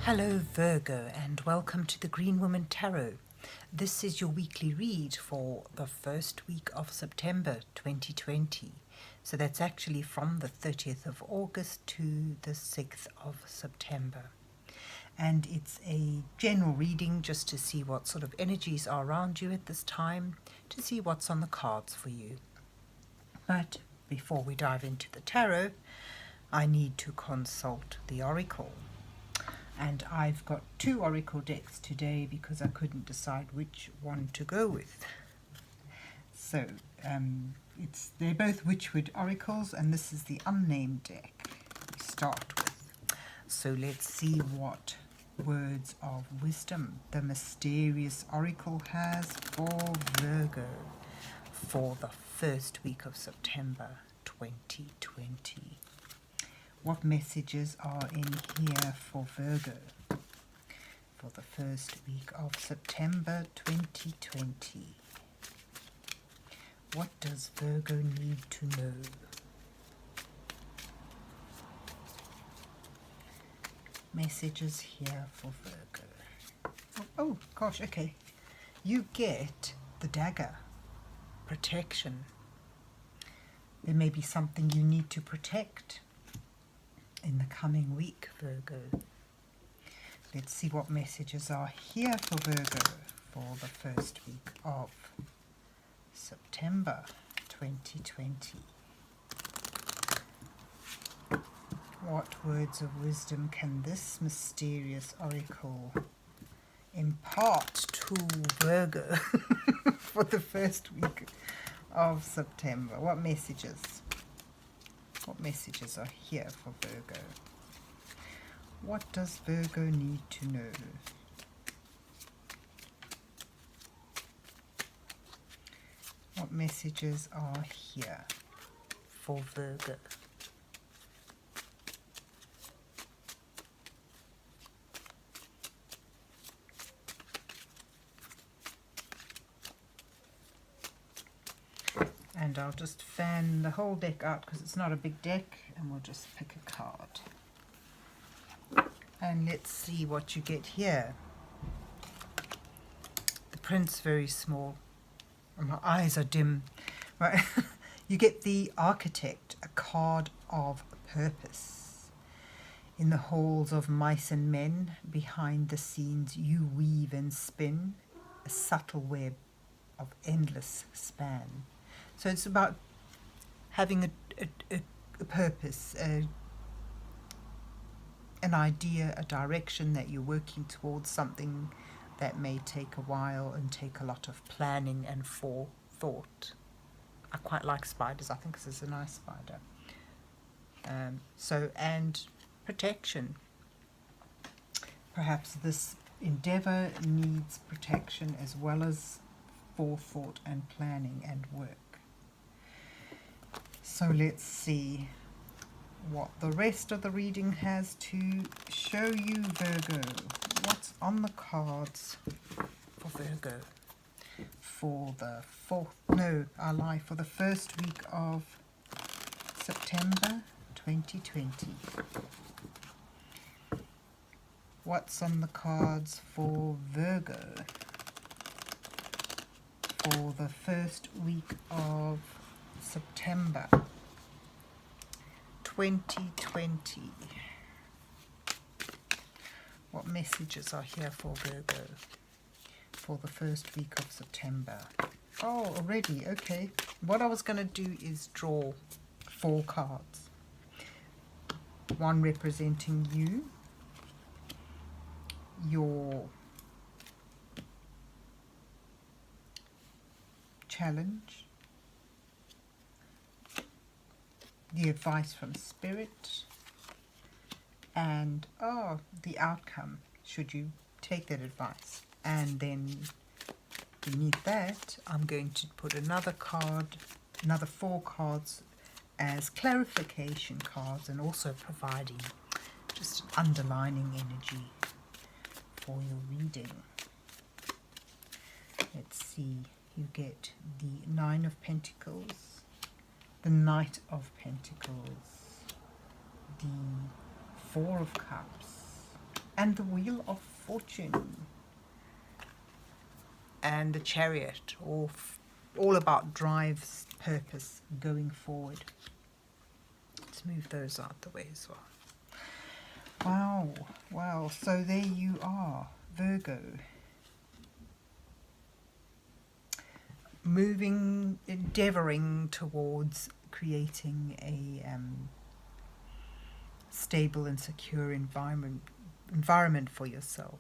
Hello Virgo, and welcome to the Green Woman Tarot. This is your weekly read for the first week of September 2020. So that's actually from the 30th of August to the 6th of September. And it's a general reading just to see what sort of energies are around you at this time, to see what's on the cards for you. But before we dive into the tarot, I need to consult the oracle. And I've got two oracle decks today because I couldn't decide which one to go with. So they're both Wychwood oracles, and this is the Unnamed deck we start with. So let's see what words of wisdom the mysterious oracle has for Virgo for the first week of September 2020. What messages are in here for Virgo for the first week of September 2020? What does Virgo need to know? Messages here for Virgo. Oh gosh, okay. You get the dagger. Protection. There may be something you need to protect in the coming week, Virgo. Let's see what messages are here for Virgo for the first week of September 2020. What words of wisdom can this mysterious oracle impart to Virgo for the first week of September? What messages? What messages are here for Virgo? What does Virgo need to know? What messages are here for Virgo? And I'll just fan the whole deck out because it's not a big deck, and we'll just pick a card. And let's see what you get here. The Prince, very small. My eyes are dim. Right. You get the Architect, a card of purpose. In the halls of mice and men, behind the scenes you weave and spin a subtle web of endless span. So it's about having a purpose, an idea, a direction that you're working towards, something that may take a while and take a lot of planning and forethought. I quite like spiders. I think this is a nice spider. And protection. Perhaps this endeavor needs protection as well as forethought and planning and work. So let's see what the rest of the reading has to show you, Virgo. What's on the cards for Virgo for the for the first week of September 2020. What's on the cards for Virgo for the first week of September 2020. What messages are here for Virgo for the first week of September? Oh, already, okay. What I was going to do is draw 4 cards. One representing you, your challenge, the advice from Spirit, and the outcome should you take that advice. And then beneath that I'm going to put another 4 cards as clarification cards, and also providing just underlining energy for your reading. Let's see, you get the 9 of Pentacles, the Knight of Pentacles, the 4 of Cups, and the Wheel of Fortune, and the Chariot, all about drives, purpose, going forward. Let's move those out the way as well. Wow, so there you are, Virgo. Endeavoring towards creating a stable and secure environment for yourself.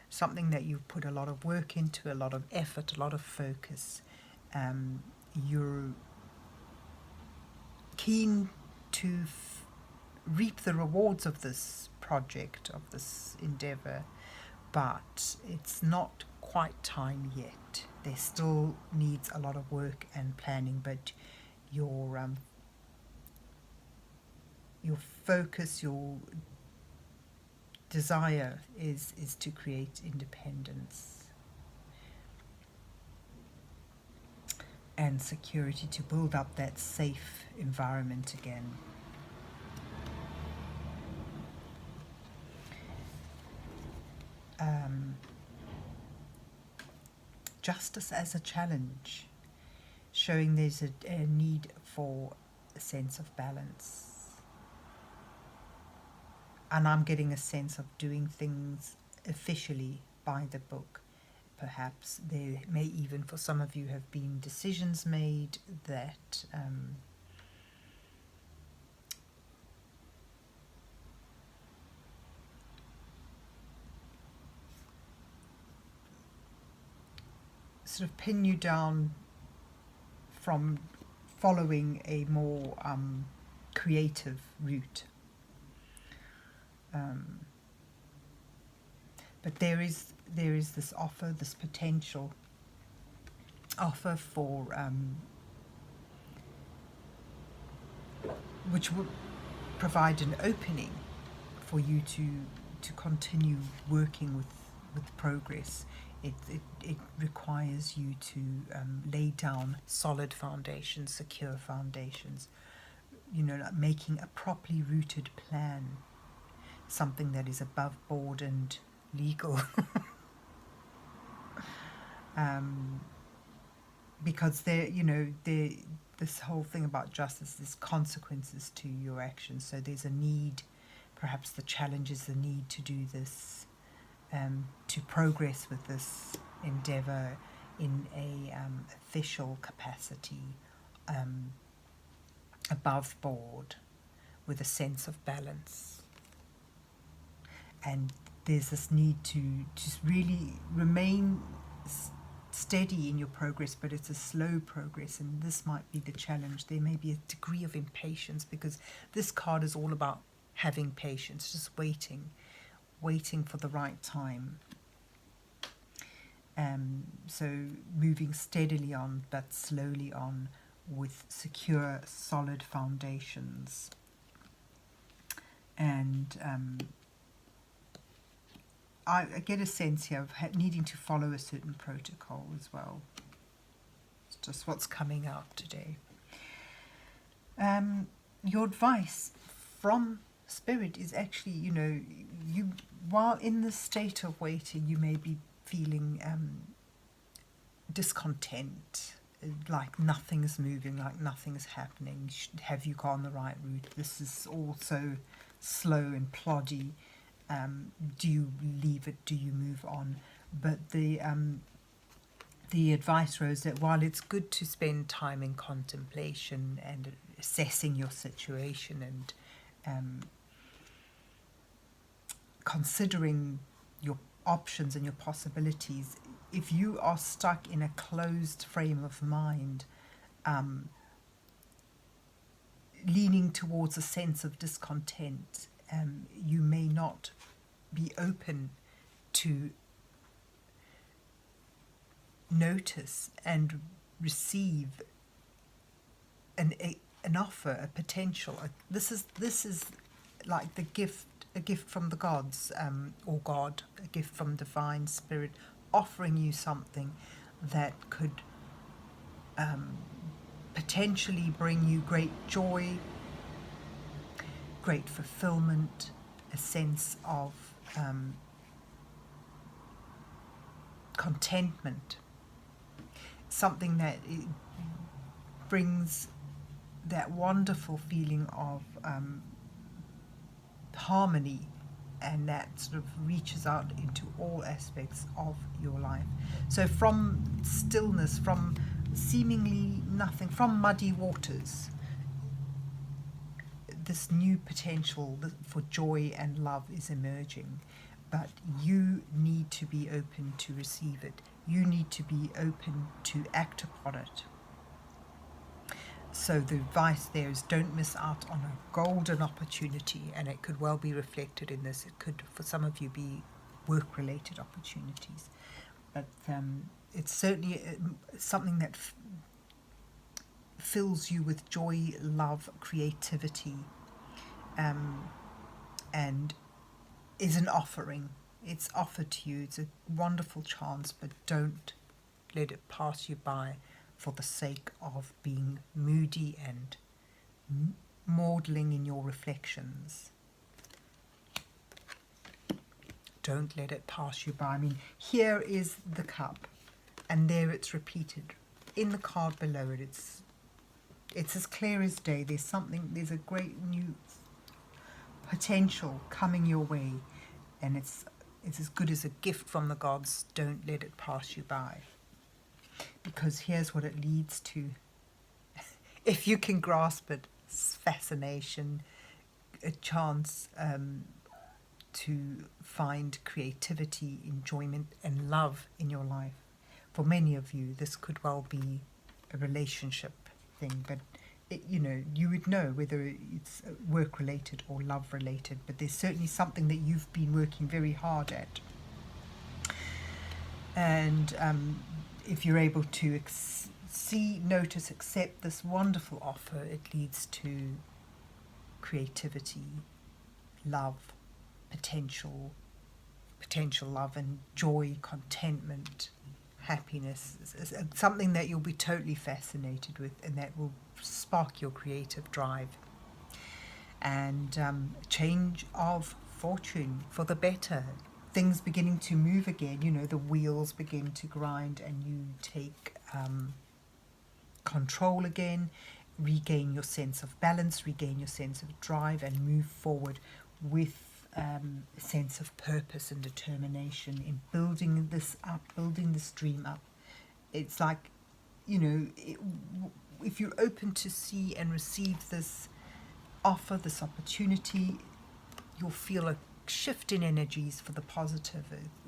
Something that you've put a lot of work into, a lot of effort, a lot of focus. You're keen to reap the rewards of this project, of this endeavor, but it's not quite time yet. There still needs a lot of work and planning, but your focus, your desire is to create independence and security, to build up that safe environment again. Justice as a challenge, showing there's a need for a sense of balance. And I'm getting a sense of doing things officially by the book. Perhaps there may even, for some of you, have been decisions made that sort of pin you down from following a more creative route. But there is this offer, this potential offer for which would provide an opening for you to continue working with progress. It requires you to lay down solid foundations, secure foundations, like making a properly rooted plan, something that is above board and legal. Because this whole thing about justice, there's consequences to your actions. So there's a need, perhaps the challenge is the need to do this, to progress with this endeavour in a official capacity, above board, with a sense of balance. And there's this need to just really remain steady in your progress, but it's a slow progress, and this might be the challenge. There may be a degree of impatience, because this card is all about having patience, just waiting for the right time. So moving steadily on, but slowly on, with secure, solid foundations. And I get a sense here of needing to follow a certain protocol as well. It's just what's coming out today. Your advice from Spirit is actually, you while in the state of waiting, you may be feeling discontent, like nothing's moving, like nothing's happening. Have you gone the right route? This is all so slow and ploddy. Do you leave it? Do you move on? But the advice, Rose, that while it's good to spend time in contemplation and assessing your situation and considering your options and your possibilities, if you are stuck in a closed frame of mind, leaning towards a sense of discontent, you may not be open to notice and receive an offer, a potential. This is like a gift from the gods, or God, a gift from divine spirit, offering you something that could potentially bring you great joy, great fulfillment, a sense of contentment, something that brings that wonderful feeling of harmony, and that sort of reaches out into all aspects of your life. So from stillness, from seemingly nothing, from muddy waters, this new potential for joy and love is emerging. But you need to be open to receive it. You need to be open to act upon it. So the advice there is, don't miss out on a golden opportunity, and it could well be reflected in this. It could, for some of you, be work-related opportunities. But it's certainly something that fills you with joy, love, creativity, and is an offering. It's offered to you. It's a wonderful chance, but don't let it pass you by for the sake of being moody and maudling in your reflections. Don't let it pass you by. I mean, here is the cup, and there it's repeated. In the card below it, it's as clear as day. There's a great new potential coming your way, and it's as good as a gift from the gods. Don't let it pass you by. Because here's what it leads to. If you can grasp it, it's fascination, a chance to find creativity, enjoyment, and love in your life. For many of you, this could well be a relationship thing, but you would know whether it's work-related or love-related, but there's certainly something that you've been working very hard at. And if you're able to notice, accept this wonderful offer, it leads to creativity, love, potential love and joy, contentment, happiness. It's something that you'll be totally fascinated with, and that will spark your creative drive. And change of fortune for the better. Things beginning to move again, the wheels begin to grind, and you take control again, regain your sense of balance, regain your sense of drive, and move forward with a sense of purpose and determination in building this up, building this dream up. It's like, if you're open to see and receive this offer, this opportunity, you'll feel a shift in energies for the positive.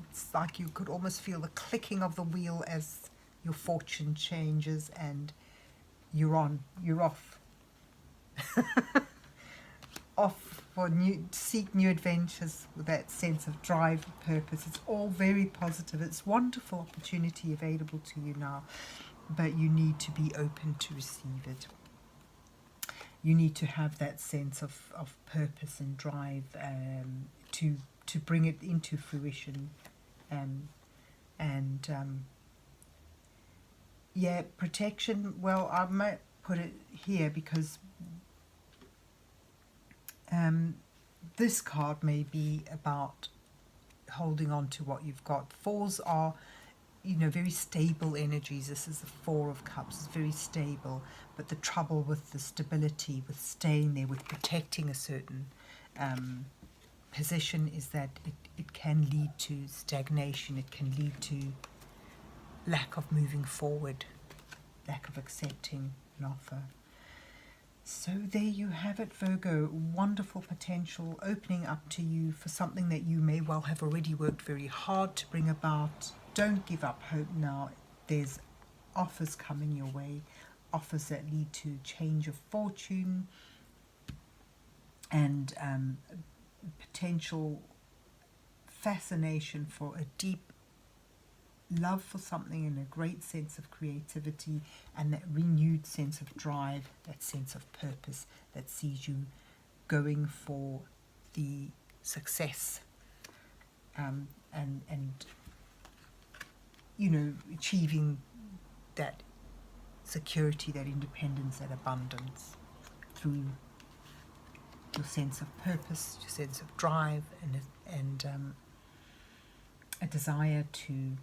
It's like you could almost feel the clicking of the wheel as your fortune changes, and you're off for seek new adventures with that sense of drive, purpose. It's all very positive. It's wonderful opportunity available to you now, but you need to be open to receive it. You need to have that sense of purpose and drive to bring it into fruition. Protection, well, I might put it here because this card may be about holding on to what you've got. Fours are, very stable energies. This is the Four of Cups. It's very stable, but the trouble with the stability, with staying there, with protecting a certain position is that it can lead to stagnation. It can lead to lack of moving forward, lack of accepting an offer. So there you have it, Virgo. Wonderful potential opening up to you for something that you may well have already worked very hard to bring about. Don't give up hope now. There's offers coming your way, offers that lead to change of fortune and potential fascination for a deep love for something and a great sense of creativity and that renewed sense of drive, that sense of purpose that sees you going for the success and achieving that security, that independence, that abundance through your sense of purpose, your sense of drive, and a desire to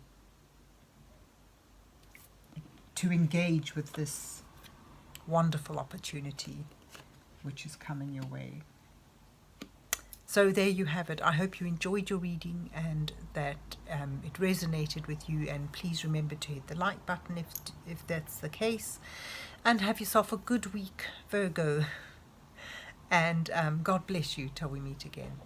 engage with this wonderful opportunity which is coming your way. So there you have it. I hope you enjoyed your reading and that it resonated with you, and please remember to hit the like button if that's the case, and have yourself a good week, Virgo, and God bless you till we meet again.